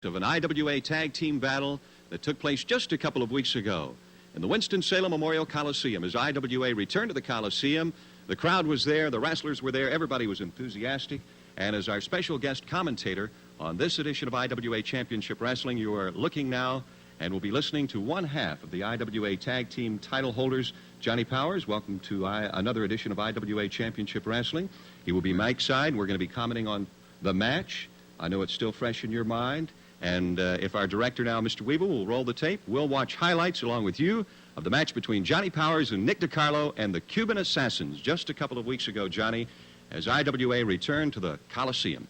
Of an I.W.A. tag team battle that took place just a couple of weeks ago in the Winston-Salem Memorial Coliseum. As I.W.A. returned to the Coliseum, the crowd was there, the wrestlers were there, everybody was enthusiastic. And as our special guest commentator on this edition of I.W.A. Championship Wrestling, you are looking now and will be listening to one half of the I.W.A. tag team title holders. Johnny Powers, welcome to another edition of I.W.A. Championship Wrestling. He will be Mike's side. We're going to be commenting on the match. I know it's still fresh in your mind. And if our director now, Mr. Weevil, will roll the tape, we'll watch highlights along with you of the match between Johnny Powers and Nick DeCarlo and the Cuban Assassins just a couple of weeks ago, Johnny, as I.W.A. returned to the Coliseum.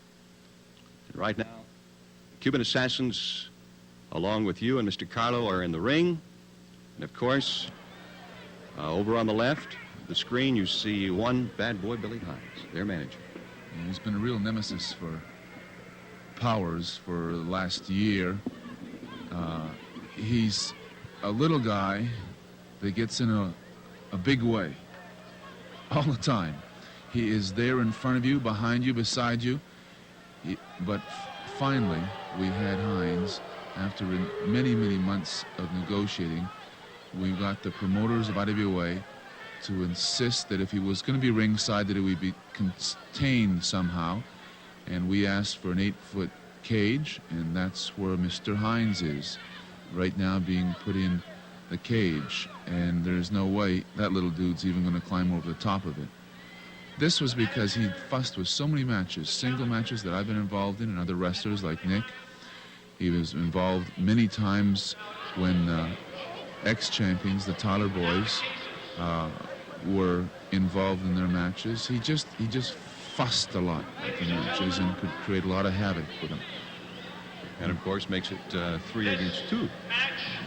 And right now, the Cuban Assassins, along with you and Mr. DeCarlo, are in the ring. And, of course, over on the left of the screen, you see one bad boy, Billy Hines, their manager. And he's been a real nemesis for Powers for the last year. He's a little guy that gets in a big way all the time. He is there in front of you, behind you, beside you. But finally, we had Hines, after many, many months of negotiating, we got the promoters of I.W.A. to insist that if he was going to be ringside, that it would be contained somehow. And we asked for an 8-foot cage, and that's where Mr. Hines is right now, being put in the cage. And there's no way that little dude's even going to climb over the top of it. This was because he fussed with so many matches, single matches that I've been involved in, and other wrestlers like Nick. He was involved many times when ex-champions, the Tyler boys, were involved in their matches. He just fussed a lot at the matches and could create a lot of havoc with them. And, of course, makes it 3 against 2.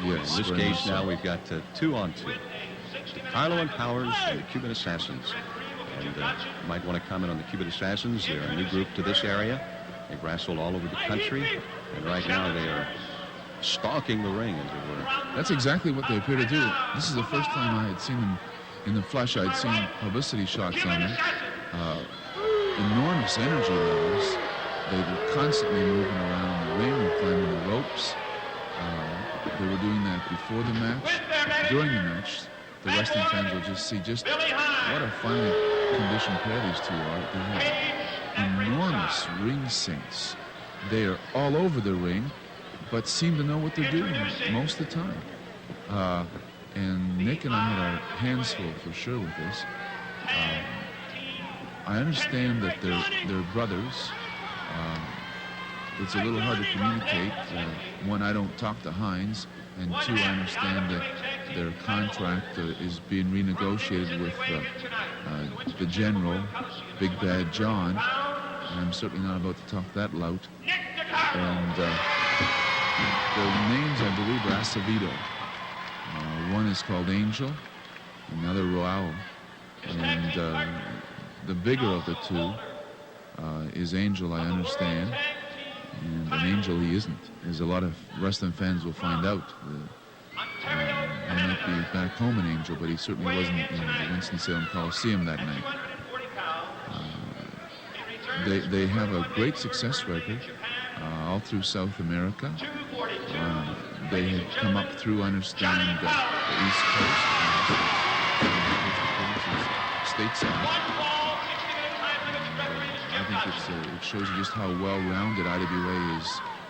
Yes. In this case, now we've got 2 on 2. DeCarlo and Powers and the Cuban Assassins. And you might want to comment on the Cuban Assassins. They're a new group to this area. They've wrestled all over the country. And right now they are stalking the ring, as it were. That's exactly what they appear to do. This is the first time I had seen them in the flesh. I'd seen publicity shots on them. Enormous energy levels. They were constantly moving around the ring and climbing the ropes. They were doing that before the match. During the match, the wrestling fans will just see just what a finely conditioned pair these two are. They have enormous ring sinks. They are all over the ring, but seem to know what they're doing most of the time. And Nick and I had our hands full for sure with this. I understand that they're brothers. It's a little hard to communicate. One, I don't talk to Hines, and 2, I understand that their contract is being renegotiated with the General, Big Bad John, and I'm certainly not about to talk that lout. And the names, I believe, are Acevedo. One is called Angel, another Roao, and the bigger of the 2 is Angel, I understand, and an Angel he isn't, as a lot of wrestling fans will find out. He might be back home an Angel, but he certainly wasn't in the Winston-Salem Coliseum that night. They have a great success record all through South America. They had come up through, I understand, the East Coast, stateside. I think it shows you just how well-rounded I.W.A.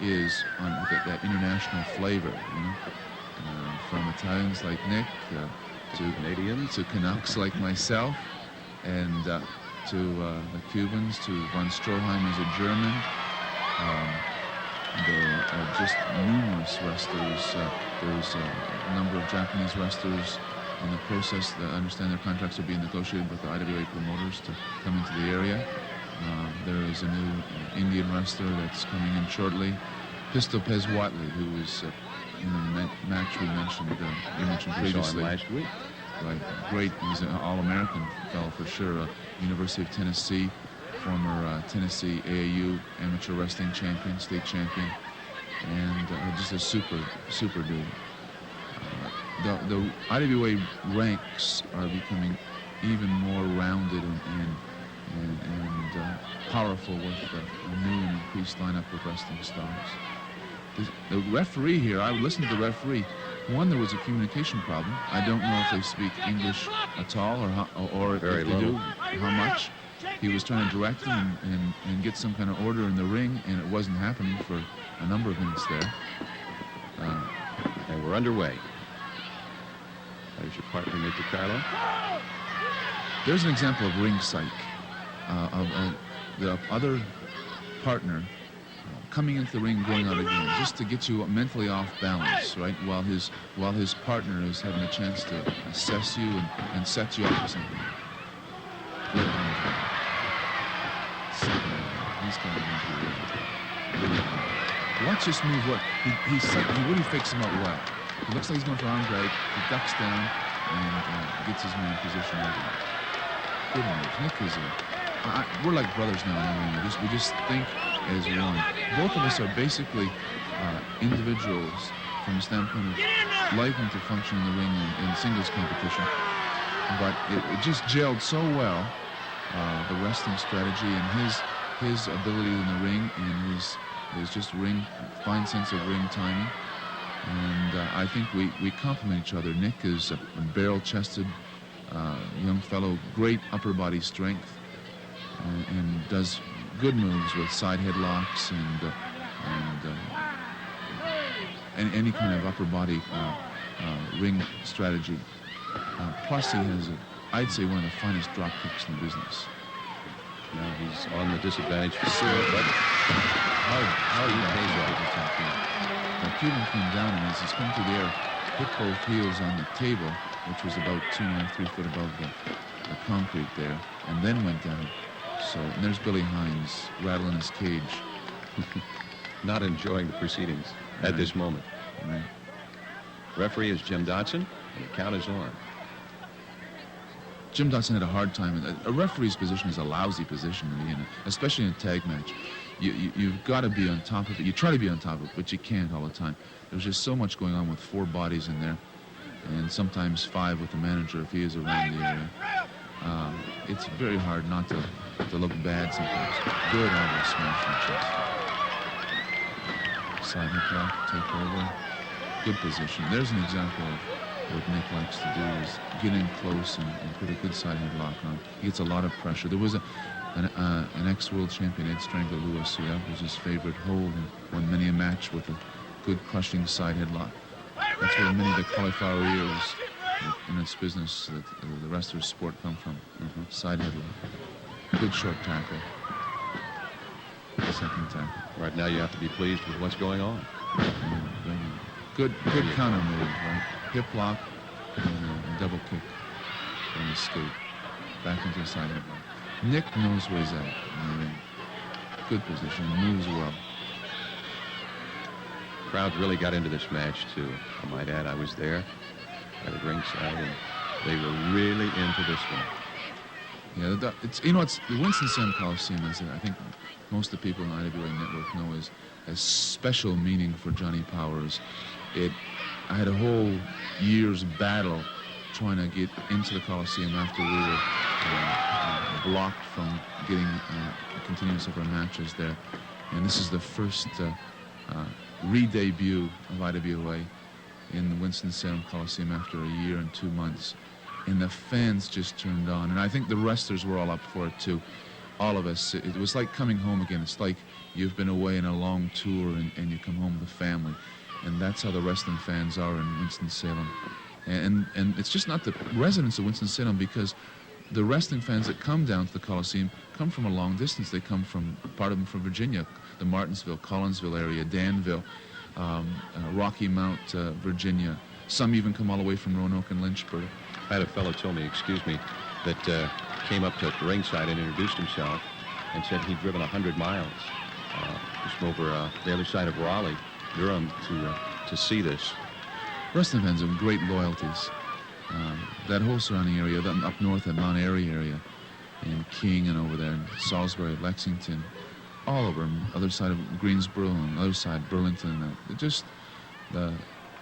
is on that international flavor. You know? From Italians like Nick to Canadians, to Canucks like myself, and to the Cubans, to von Stroheim as a German. There are just numerous wrestlers. There's a number of Japanese wrestlers in the process that understand their contracts are being negotiated with the I.W.A. promoters to come into the area. There is a new Indian wrestler that's coming in shortly, Pistol Pez Watley, who was in the match we mentioned previously. Last week. Right, great. He's an All-American fellow for sure. University of Tennessee, former Tennessee AAU amateur wrestling champion, state champion, and just a super dude. The I.W.A. ranks are becoming even more rounded and powerful with a new and increased lineup of wrestling stars. the referee here, I listened to the referee. One, there was a communication problem. I don't know if they speak English at all, or if they do, how much. He was trying to direct them and get some kind of order in the ring, and it wasn't happening for a number of minutes there. And we're underway. There's your partner, DeCarlo. There's an example of Ringside, of the other partner coming into the ring, going out again, just to get you mentally off balance, right? While his partner is having a chance to assess you and set you up for something. He's coming into the ring. Watch this move. What he really fakes him out well. It looks like he's going for arm drag. He ducks down and gets his man in position. Good move. Nick is we're like brothers now. We just think as one. Both of us are basically individuals from the standpoint of liking to function in the ring in singles competition. But it just gelled so well, the wrestling strategy and his ability in the ring and his just fine sense of ring timing. And I think we complement each other. Nick is a barrel-chested young fellow, great upper body strength, and does good moves with side headlocks and any kind of upper body ring strategy. Plus, he has, I'd say, one of the finest drop kicks in the business. Now he's on the disadvantage for sure, but how he pays off the top here. Cuban came down, and as he's come through the air, hit both heels on the table, which was about 2.5, 3 foot above the concrete there, and then went down. So, and there's Billy Hines rattling his cage. not enjoying the proceedings at this moment. Right. Referee is Jim Dotson, and the count is on. Jim Dotson had a hard time. A referee's position is a lousy position to be in, especially in a tag match. You've got to be on top of it. You try to be on top of it, but you can't all the time. There's just so much going on with 4 bodies in there, and sometimes 5 with the manager if he is around the area. It's very hard not to look bad sometimes. Good elbow smash in the chest. Side hip lock, take over. Good position. There's an example of what Nick likes to do is get in close and put a good side headlock on. He gets a lot of pressure. There was an ex-world champion, Ed Strangler Lewis, who that was his favorite hold and won many a match with a good crushing side headlock. That's where many of the cauliflower ears in this business, the wrestler's sport, come from. Side headlock. Good short tackle. Second tackle. Right now you have to be pleased with what's going on. Good counter move, right? Hip lock and double kick and escape. Back into the side headlock. Nick knows where he's at in the ring. Good position, moves well. Crowd really got into this match too. I might add, I was there at Ringside, and they were really into this one. Yeah, it's the Winston-Salem Coliseum, as I think most of the people in the I.W.A. network know, is a special meaning for Johnny Powers. I had a whole year's battle trying to get into the Coliseum after we were blocked from getting a continuance of our matches there. And this is the first re-debut of I.W.A. in the Winston-Salem Coliseum after a year and 2 months. And the fans just turned on. And I think the wrestlers were all up for it, too. All of us. It was like coming home again. It's like you've been away in a long tour and you come home with a family. And that's how the wrestling fans are in Winston-Salem. And it's just not the residents of Winston-Salem, because the wrestling fans that come down to the Coliseum come from a long distance. They come from, part of them from Virginia, the Martinsville, Collinsville area, Danville, Rocky Mount, Virginia. Some even come all the way from Roanoke and Lynchburg. I had a fellow tell me, that came up to Ringside and introduced himself and said he'd driven 100 miles just over the other side of Raleigh, Durham, to see this. Wrestling fans have great loyalties. That whole surrounding area, up north at Mount Airy area, and King and over there, and Salisbury, Lexington, all over, other side of Greensboro and other side Burlington. Just the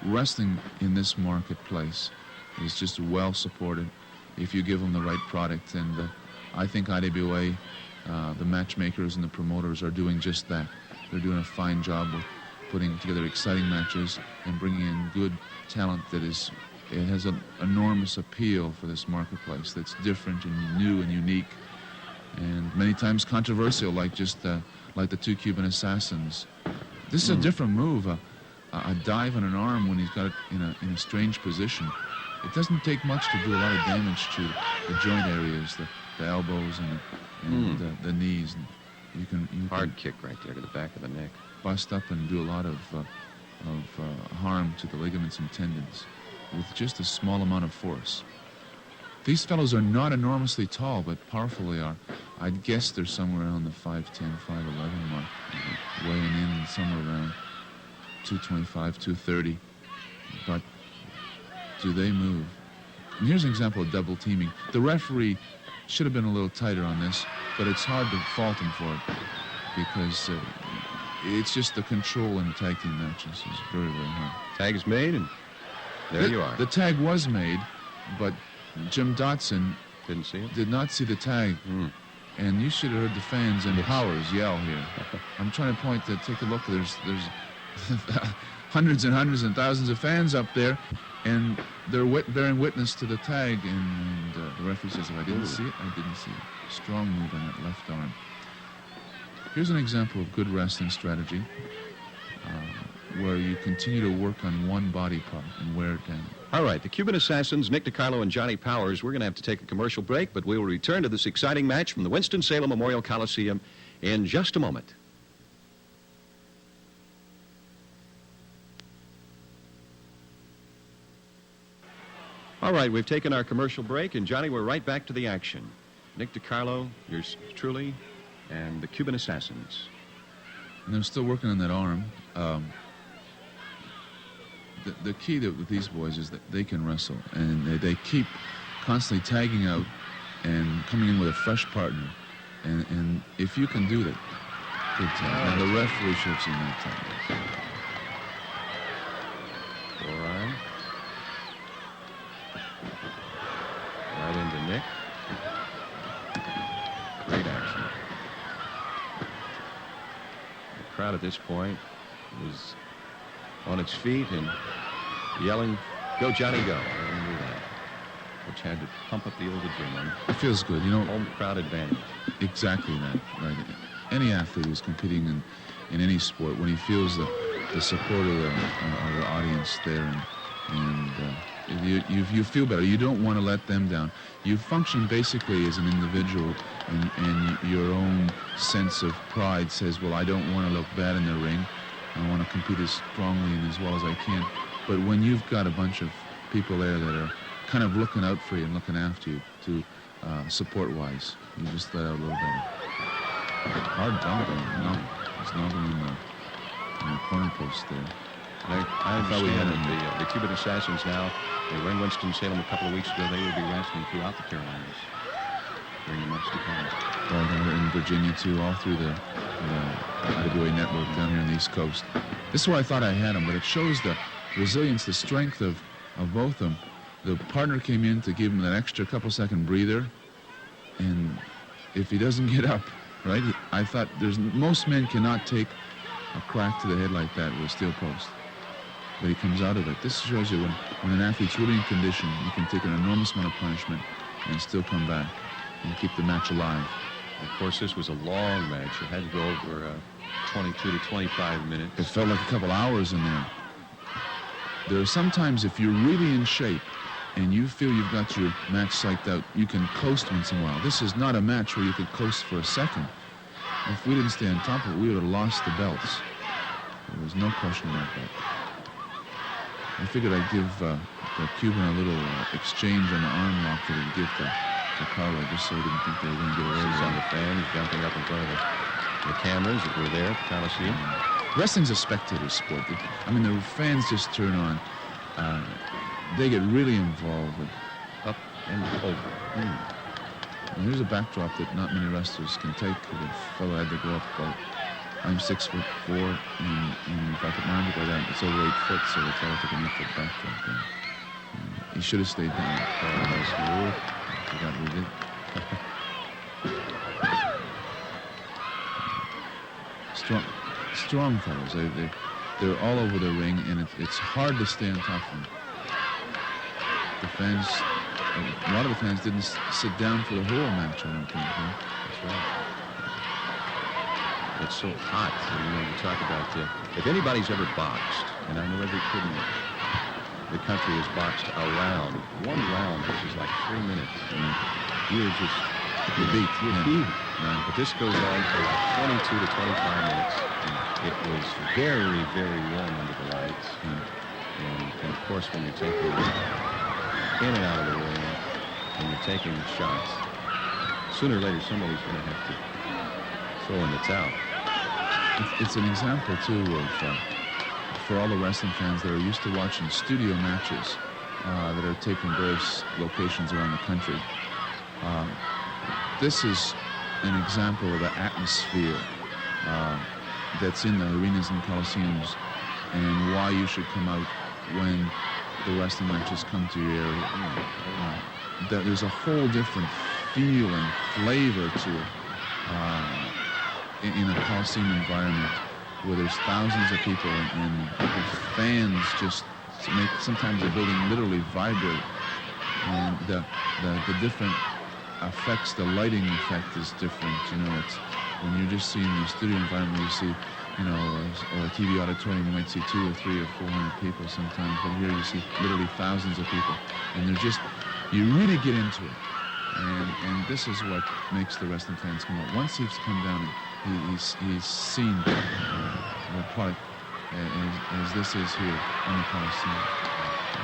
wrestling in this marketplace is just well supported if you give them the right product. And I think I.W.A., the matchmakers and the promoters are doing just that. They're doing a fine job with putting together exciting matches and bringing in good talent that it has an enormous appeal for this marketplace that's different and new and unique, and many times controversial, like the two Cuban Assassins. This is a different move, a dive on an arm when he's got it in a strange position. It doesn't take much to do a lot of damage to the joint areas, the elbows and the knees. And you can Hard kick right there to the back of the neck. Bust up and do a lot of harm to the ligaments and tendons with just a small amount of force. These fellows are not enormously tall, but powerful they are. I'd guess they're somewhere around the 5'10", 5'11" mark, weighing in somewhere around 225, 230. But do they move? And here's an example of double teaming. The referee should have been a little tighter on this, but it's hard to fault him for it because it's just the control in the tag team matches is very, very hard. Tag is made, and there you are. The tag was made, but Jim Dotson Didn't see it? did not see the tag. And you should have heard the fans and Powers yell here. I'm trying to point to take a look. There's hundreds and hundreds and thousands of fans up there, and they're bearing witness to the tag. And the referee says, if I didn't see it, I didn't see it. Strong move on that left arm. Here's an example of good wrestling strategy where you continue to work on one body part and wear it down. All right, the Cuban Assassins, Nick DeCarlo and Johnny Powers, we're going to have to take a commercial break, but we will return to this exciting match from the Winston-Salem Memorial Coliseum in just a moment. All right, we've taken our commercial break, and Johnny, we're right back to the action. Nick DeCarlo, yours truly, and the Cuban Assassins. And they're still working on that arm. The key with these boys is that they can wrestle, and they keep constantly tagging out and coming in with a fresh partner. And if you can do that, good time. Now the referee should have seen that time. Forearm. Right into Nick. Great action. The crowd at this point is on its feet and yelling, "Go, Johnny, go." They didn't do that, which had to pump up the old adrenaline. It feels good, you know. Home crowd advantage. Exactly that, right. Any athlete who's competing in any sport, when he feels the support of the audience there, and you feel better. You don't want to let them down. You function basically as an individual, and your own sense of pride says, well, I don't want to look bad in the ring. I want to compete as strongly and as well as I can. But when you've got a bunch of people there that are kind of looking out for you and looking after you to support-wise, you just let out a little better. Hard dumping. No, it's not in the corner post there. I understand that the Cuban Assassins now, they were in Winston-Salem a couple of weeks ago. They will be wrestling throughout the Carolinas during the months to come. Right, in Virginia, too, all through the I.W.A. network down here on the East Coast. This is where I thought I had them, but it shows the resilience, the strength of both of them. The partner came in to give him that extra couple-second breather, and if he doesn't get up, right, I thought most men cannot take a crack to the head like that with a steel post. But he comes out of it. This shows you when an athlete's really in condition, you can take an enormous amount of punishment and still come back and keep the match alive. Of course, this was a long match. It had to go over 22 to 25 minutes. It felt like a couple hours in there. There are sometimes, if you're really in shape and you feel you've got your match psyched out, you can coast once in a while. This is not a match where you could coast for a second. If we didn't stay on top of it, we would have lost the belts. There was no question about that. I figured I'd give the Cuban a little exchange on the arm lock that he'd give to DeCarlo, just so he didn't think they were going to get away with it. On the fans jumping up in front of the cameras that were there at the Coliseum. Wrestling's a spectator sport. I mean, the fans just turn on. They get really involved. Up and over. And here's a backdrop that not many wrestlers can take. The fellow had to go up about, I'm 6'4", and if I put my arm like that, it's over 8 foot, so the fellow took an 8 foot backdrop. And he should have stayed down. Nice move. I forgot we did. Strong fellows. they're all over the ring, and it's hard to stay on top of them. The fans, a lot of the fans didn't sit down for the whole match, I don't think. Huh? That's right. It's so hot. You talk about if anybody's ever boxed, and I know every kid in the country has boxed a round. One round, which is like 3 minutes. And you're just You're beat. Yeah. But this goes on for like 22 to 25 minutes. It was very, very warm under the lights. And of course, when you're taking in and out of the ring, when you're taking shots, sooner or later somebody's going to have to throw in the towel. It's an example, too, of for all the wrestling fans that are used to watching studio matches that are taking various locations around the country. This is an example of the atmosphere that's in the arenas and coliseums, and why you should come out when the wrestling matches come to your area. There's a whole different feel and flavor to it in a coliseum environment where there's thousands of people and the fans just make sometimes the building literally vibrate, and the different effects, the lighting effect is different. It's when you're just seeing the studio environment, you see, or a TV auditorium, you might see 200 or 300 or 400 people sometimes, but here you see literally thousands of people, and they're just, you really get into it, and this is what makes the wrestling fans come out. Once he's come down, he's seen the product as this is here on the Coliseum.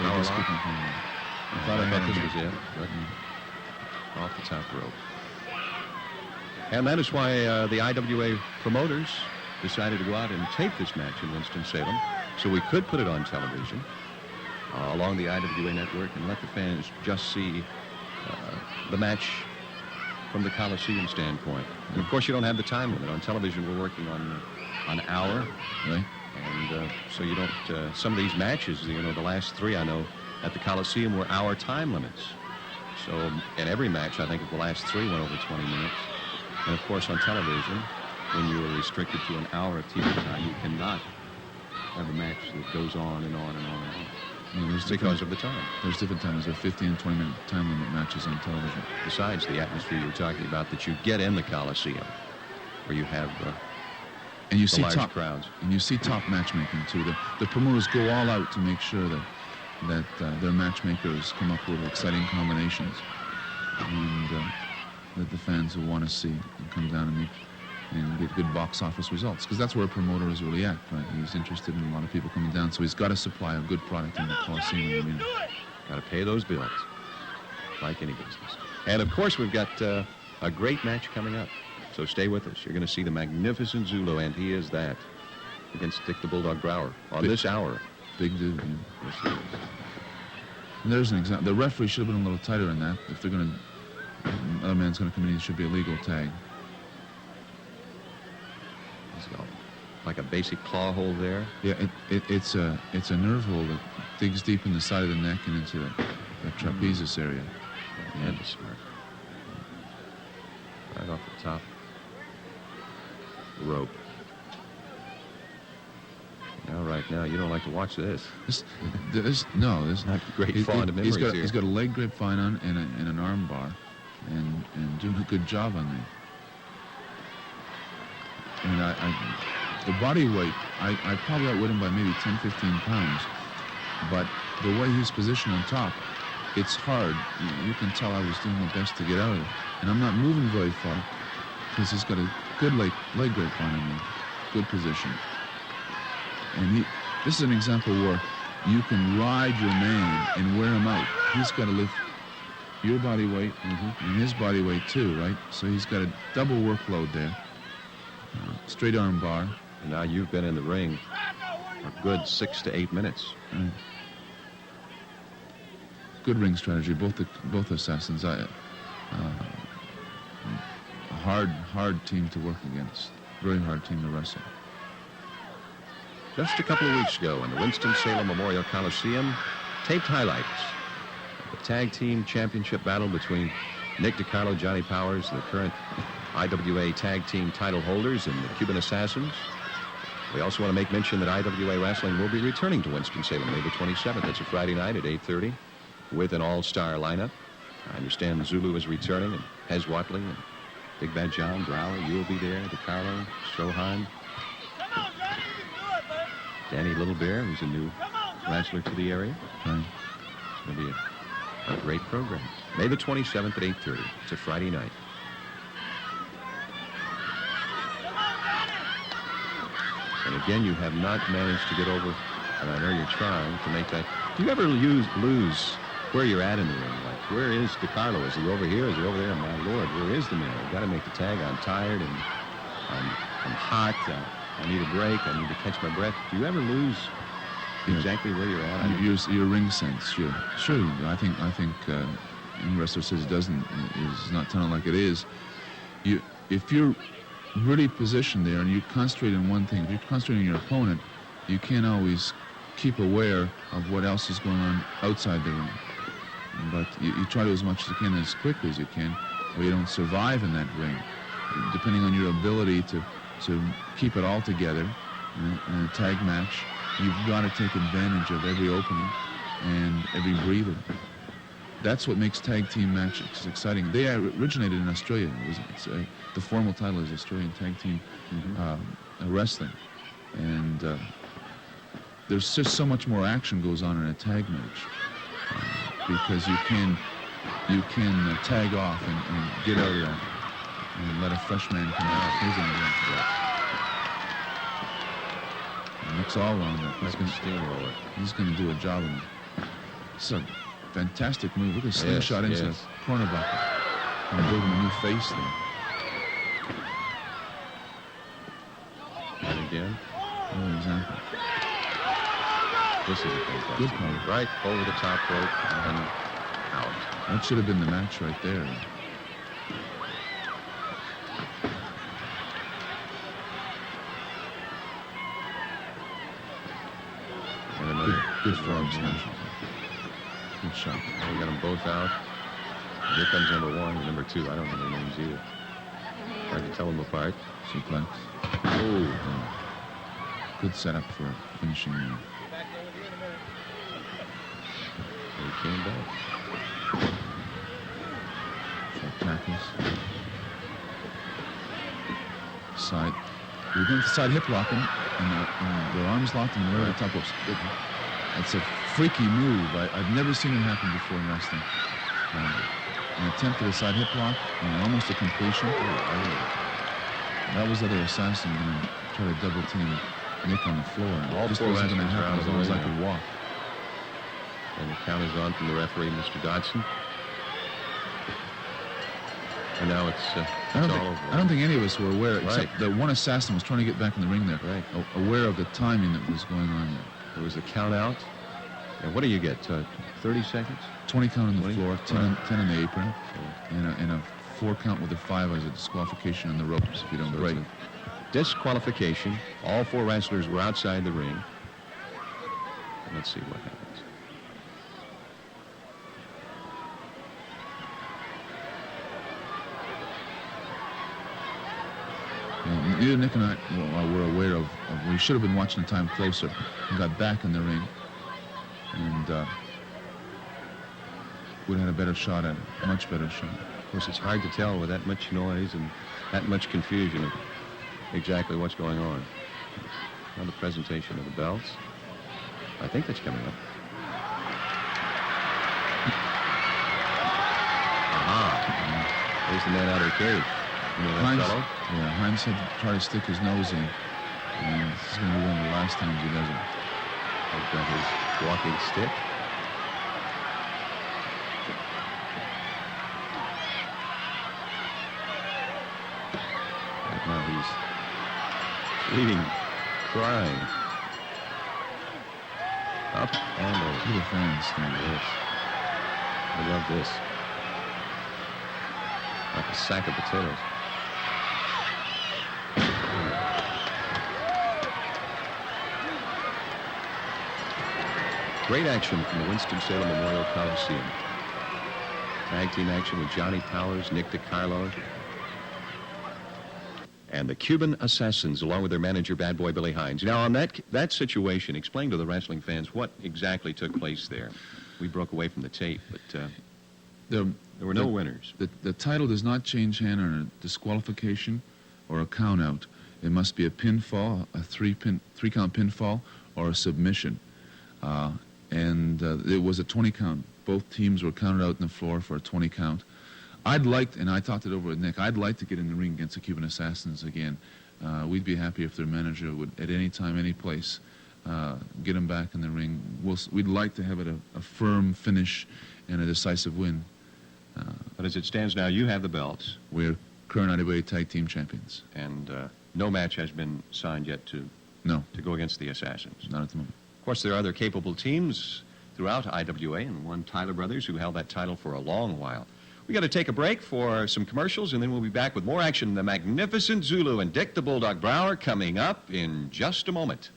They just keep on coming out. I thought this was it, but off the top rope. And that is why the I.W.A. promoters decided to go out and tape this match in Winston-Salem, so we could put it on television along the I.W.A. network and let the fans just see the match from the Coliseum standpoint. And of course, you don't have the time limit. On television, we're working on an hour. Right. And so you don't, some of these matches, the last 3 I know at the Coliseum were hour time limits. So in every match, I think the last 3 went over 20 minutes. And of course, on television, when you are restricted to an hour of TV time, you cannot have a match that goes on and on and on and on. Because of the time. There's different times. There are 15 and 20 minute time limit matches on television. Besides the atmosphere you're talking about that you get in the Coliseum, where you have and you see large top crowds. And you see top matchmaking too. The promoters go all out to make sure that their matchmakers come up with exciting combinations, and that the fans will want to see and come down and get good box office results, because that's where a promoter is really at, right? He's interested in a lot of people coming down, so he's got to supply a good product in the Coliseum arena. Got to pay those bills, like any business. And of course, we've got a great match coming up, so stay with us. You're going to see the magnificent Zulu, and he is that, against Dick the Bulldog Brower on this hour. Big dude. Yeah. Yes, he is. And there's an example. The referee should have been a little tighter in that. If they're going to, another man's going to come in, it should be a legal tag. He's got like a basic claw hold there. Yeah, it's a nerve hold that digs deep in the side of the neck and into the trapezius area. And smart. Right off the top rope. Now, right now, you don't like to watch this. This not great fond of memories here. He's got a leg grapevine on and an arm bar, and doing a good job on me. And the body weight, I probably outweighed him by maybe 10, 15 pounds. But the way he's positioned on top, it's hard. You can tell I was doing my best to get out of it. And I'm not moving very far because he's got a good leg grapevine on me. Good position. And this is an example where you can ride your man and wear him out. He's got to lift your body weight and his body weight too, right? So he's got a double workload there. Straight arm bar. And now you've been in the ring a good 6 to 8 minutes. Right. Good ring strategy, both assassins. A hard team to work against. Very hard team to wrestle. Just a couple of weeks ago in the Winston-Salem Memorial Coliseum, taped highlights of the tag team championship battle between Nick DeCarlo, Johnny Powers, the current I.W.A. tag team title holders, and the Cuban Assassins, We also want to make mention that I.W.A. Wrestling will be returning to Winston-Salem May the 27th. That's a Friday night at 8:30 with an all-star lineup. I understand Zulu is returning, and Hez Watley, and Big Bad John, Brower, you'll be there, DeCarlo, Sohan, Danny Little Bear, who's a new wrestler to the area. Right. It's going to be a great program. May the 27th at 8:30. It's a Friday night. And again, you have not managed to get over, and I know you're trying to make that. Do you ever lose where you're at in the ring? Like, where is DeCarlo? Is he over here? Is he over there? My Lord, where is the man? I've got to make the tag. I'm tired and I'm hot. I need a break. I need to catch my breath. Do you ever lose exactly where you're at? Your ring sense, sure. I think any wrestler says it doesn't is not telling like it is. If you're really positioned there and you concentrate on one thing, if you're concentrating on your opponent, you can't always keep aware of what else is going on outside the ring. But you try to as much as you can, as quickly as you can, or you don't survive in that ring. Depending on your ability to keep it all together in a tag match, you've got to take advantage of every opening and every breather. That's what makes tag team matches exciting. They originated in Australia. The formal title is Australian Tag Team Wrestling. And there's just so much more action goes on in a tag match because you can tag off and get out of that and let a fresh man come out. Here's an example. Nick's all wrong there. He's going to do a job of it. It's a fantastic move. Look at a slingshot into the corner bucket. And build him a new face there. And again. Another example. This is a fantastic good move. Right over the top rope and out. That should have been the match right there. And another good form smash. Good shot. We got them both out. Here comes number one and number two. I don't know their names either. Hard to tell them apart. Suplex. Oh. Good setup for finishing. He came back. Short tackles. Side. We're going to side hip lock him, and their arms locked and the top ropes. It's a freaky move. I've never seen it happen before in wrestling. An attempt at a side hip lock and almost a completion. That was the other assassin going to try to double team Nick on the floor. And all just four wasn't going to happen as long as I now. could walk. And the count is on from the referee, Mr. Dodson. And now it's all over. I don't think any of us were aware, except Right. that one assassin was trying to get back in the ring there. Right. Aware of the timing that was going on there. There was a count out. And what do you get? 30 seconds? 20 count on the 20? floor, 10 in the apron, Okay. and a 4 count with a 5 as a disqualification on the ropes if you don't break. Disqualification. All four wrestlers were outside the ring. And let's see what happens. And neither Nick and I were aware of. We should have been watching the time closer and got back in the ring. And would have had a better shot at it, a much better shot. Of course, it's hard to tell with that much noise and that much confusion of exactly what's going on. Now the presentation of the belts. I think that's coming up. Aha. There's the man out of the cage. You know that fellow? Yeah, Hines had to try to stick his nose in. And this is going to be one of the last times he does it. I've got his walking stick. Right now he's bleeding, crying. Up and over. Look at the fans standing Yes. I love this. Like a sack of potatoes. Great action from the Winston-Salem Memorial Coliseum. Tag team action with Johnny Powers, Nick DeCarlo. and the Cuban Assassins, along with their manager, Bad Boy Billy Hines. Now, on that situation, explain to the wrestling fans what exactly took place there. We broke away from the tape, but there were no winners. The title does not change hand on a disqualification or a count-out. It must be a pinfall, a three-count pinfall, or a submission. It was a 20 count. Both teams were counted out on the floor for a 20 count. And I talked it over with Nick, I'd like to get in the ring against the Cuban Assassins again. We'd be happy if their manager would, at any time, any place, get them back in the ring. We'd like to have it a firm finish and a decisive win. But as it stands now, you have the belts. We're current I.W.A. Tag Team Champions. And no match has been signed yet to go against the Assassins. Not at the moment. Of course, there are other capable teams throughout I.W.A. and one Tyler Brothers who held that title for a long while. We got to take a break for some commercials, and then we'll be back with more action. The Magnificent Zulu and Dick the Bulldog Brower coming up in just a moment.